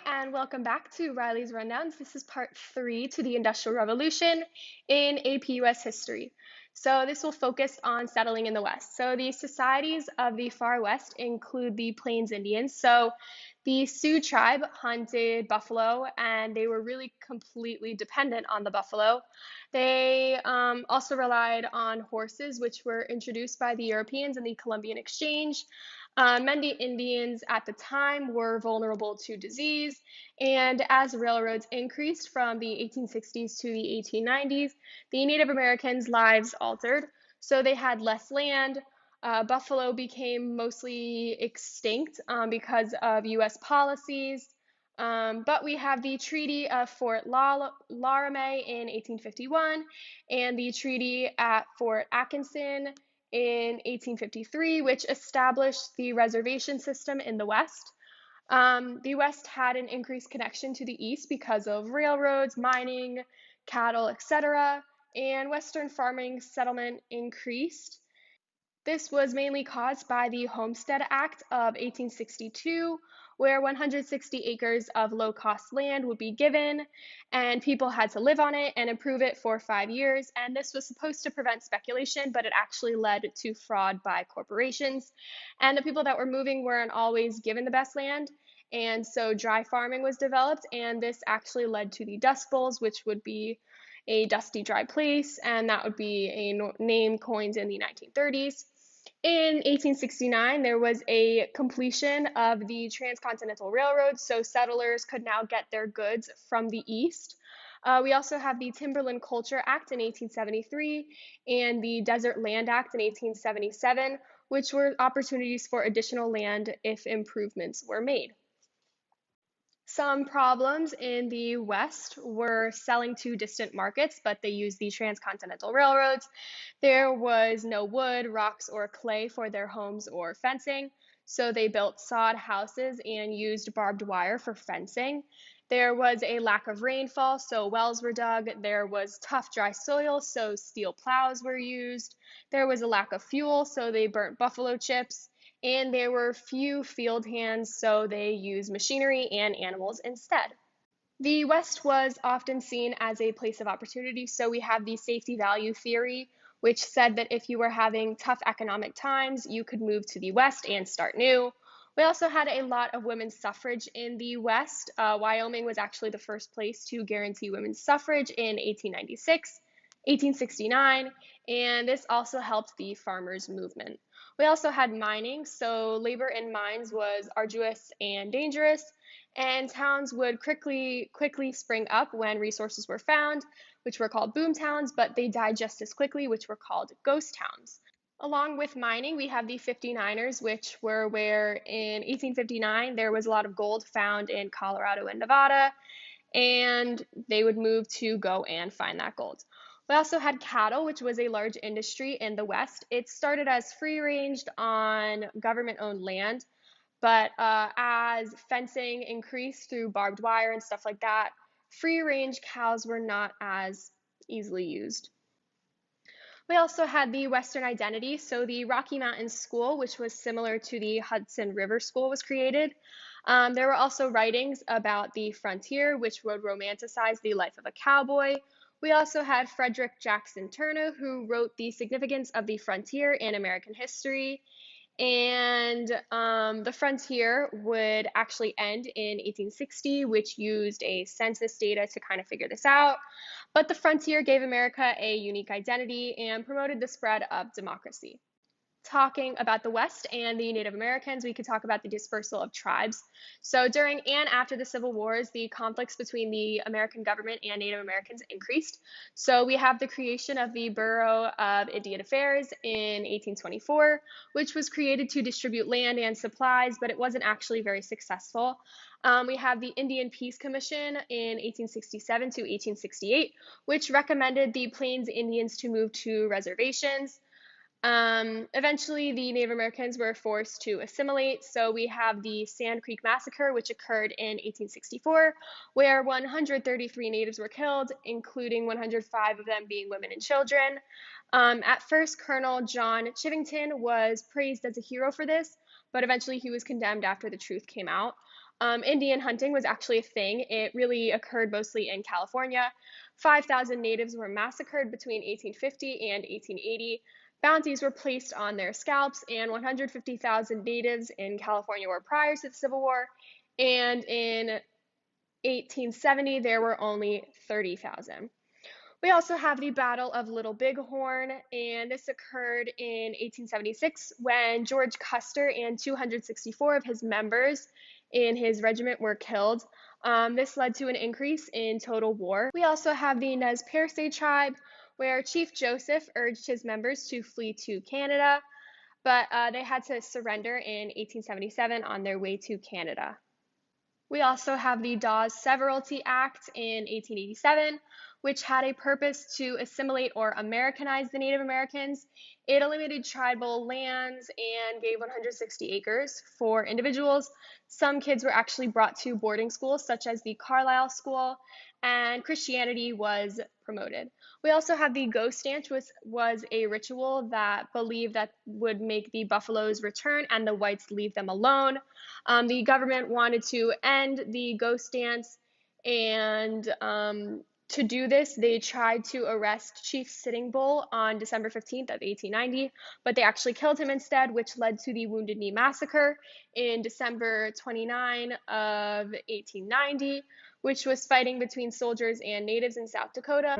and welcome back to Riley's Rundowns. This is part 3 to the Industrial Revolution in APUS history. So this will focus on settling in the West. So the societies of the far West include the Plains Indians. So the Sioux tribe hunted buffalo, and they were really completely dependent on the buffalo. They also relied on horses, which were introduced by the Europeans in the Columbian Exchange. Many Indians at the time were vulnerable to disease, and as railroads increased from the 1860s to the 1890s, the Native Americans' lives altered. So they had less land. Buffalo became mostly extinct because of U.S. policies. But we have the Treaty of Fort Laramie in 1851 and the Treaty at Fort Atkinson in 1853, which established the reservation system in the West. The West had an increased connection to the East because of railroads, mining, cattle, etc., and Western farming settlement increased. This was mainly caused by the Homestead Act of 1862, where 160 acres of low-cost land would be given, and people had to live on it and improve it for 5 years. And this was supposed to prevent speculation, but it actually led to fraud by corporations. And the people that were moving weren't always given the best land, and so dry farming was developed, and this actually led to the Dust Bowls, which would be a dusty, dry place, and that would be a name coined in the 1930s. In 1869, there was a completion of the Transcontinental Railroad, so settlers could now get their goods from the east. We also have the Timberland Culture Act in 1873 and the Desert Land Act in 1877, which were opportunities for additional land if improvements were made. Some problems in the West were selling to distant markets, but they used the transcontinental railroads. There was no wood, rocks, or clay for their homes or fencing, so they built sod houses and used barbed wire for fencing. There was a lack of rainfall, so wells were dug. There was tough, dry soil, so steel plows were used. There was a lack of fuel, so they burnt buffalo chips. And there were few field hands, so they used machinery and animals instead. The West was often seen as a place of opportunity, so we have the safety value theory, which said that if you were having tough economic times, you could move to the West and start new. We also had a lot of women's suffrage in the West. Wyoming was actually the first place to guarantee women's suffrage in 1896, 1869, and this also helped the farmers' movement. We also had mining, so labor in mines was arduous and dangerous, and towns would quickly spring up when resources were found, which were called boom towns, but they died just as quickly, which were called ghost towns. Along with mining, we have the 59ers, which were where in 1859 there was a lot of gold found in Colorado and Nevada, and they would move to go and find that gold. We also had cattle, which was a large industry in the West. It started as free-ranged on government-owned land, but as fencing increased through barbed wire and stuff like that, free-range cows were not as easily used. We also had the Western identity, so the Rocky Mountain School, which was similar to the Hudson River School, was created. There were also writings about the frontier, which would romanticize the life of a cowboy. We also had Frederick Jackson Turner, who wrote The Significance of the Frontier in American History. And the frontier would actually end in 1860, which used a census data to kind of figure this out. But the frontier gave America a unique identity and promoted the spread of democracy. Talking about the West and the Native Americans, we could talk about the dispersal of tribes. So during and after the Civil Wars, the conflicts between the American government and Native Americans increased. So we have the creation of the Bureau of Indian Affairs in 1824, which was created to distribute land and supplies, but it wasn't actually very successful. We have the Indian Peace Commission in 1867 to 1868, which recommended the Plains Indians to move to reservations. Eventually, the Native Americans were forced to assimilate, so we have the Sand Creek Massacre, which occurred in 1864, where 133 natives were killed, including 105 of them being women and children. At first, Colonel John Chivington was praised as a hero for this, but eventually he was condemned after the truth came out. Indian hunting was actually a thing. It really occurred mostly in California. 5,000 natives were massacred between 1850 and 1880. Bounties were placed on their scalps, and 150,000 natives in California were prior to the Civil War. And in 1870, there were only 30,000. We also have the Battle of Little Bighorn, and this occurred in 1876 when George Custer and 264 of his members in his regiment were killed. This led to an increase in total war. We also have the Nez Perce tribe, where Chief Joseph urged his members to flee to Canada, but they had to surrender in 1877 on their way to Canada. We also have the Dawes Severalty Act in 1887, which had a purpose to assimilate or Americanize the Native Americans. It eliminated tribal lands and gave 160 acres for individuals. Some kids were actually brought to boarding schools, such as the Carlisle School, and Christianity was promoted. We also have the ghost dance, which was a ritual that believed that would make the buffaloes return and the whites leave them alone. The government wanted to end the ghost dance, and to do this, they tried to arrest Chief Sitting Bull on December 15th of 1890, but they actually killed him instead, which led to the Wounded Knee Massacre in December 29 of 1890, which was fighting between soldiers and natives in South Dakota.